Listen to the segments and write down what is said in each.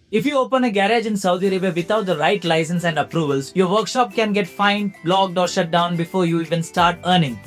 If you open a garage in Saudi Arabia without the right license and approvals, your workshop can get fined, blocked, or shut down before you even start earning.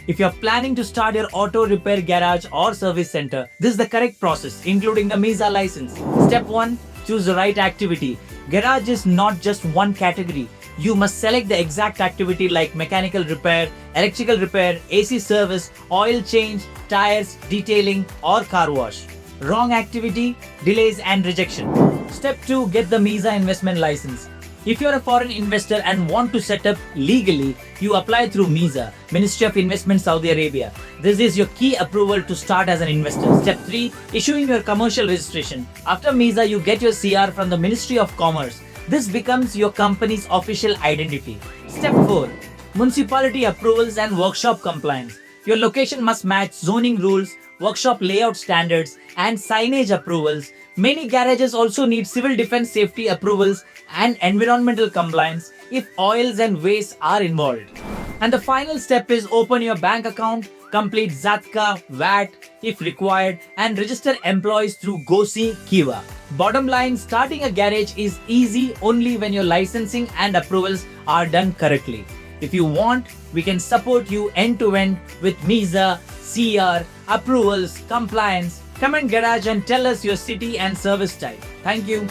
If you're planning to start your auto repair garage or service center, this is the correct process, including the MISA license. Step 1. Choose the right activity. Garage is not just one category. You must select the exact activity like mechanical repair, electrical repair, AC service, oil change, tires, detailing, or car wash. Wrong activity, delays and rejection. Step 2. Get the MISA investment license. If you're a foreign investor and want to set up legally, you apply through MISA, Ministry of Investment Saudi Arabia. This is your key approval to start as an investor. Step 3. Issuing your commercial registration. After MISA, you get your CR from the Ministry of Commerce. This becomes your company's official identity. Step 4. Municipality approvals and workshop compliance. Your location must match zoning rules, workshop layout standards, and signage approvals. Many garages also need civil defense safety approvals and environmental compliance if oils and wastes are involved. And the final step is open your bank account, complete ZATCA, VAT if required, and register employees through GOSI, Qiwa. Bottom line, starting a garage is easy only when your licensing and approvals are done correctly. If you want, we can support you end-to-end with MISA, CR, approvals, compliance. Comment garage and tell us your city and service type. Thank you.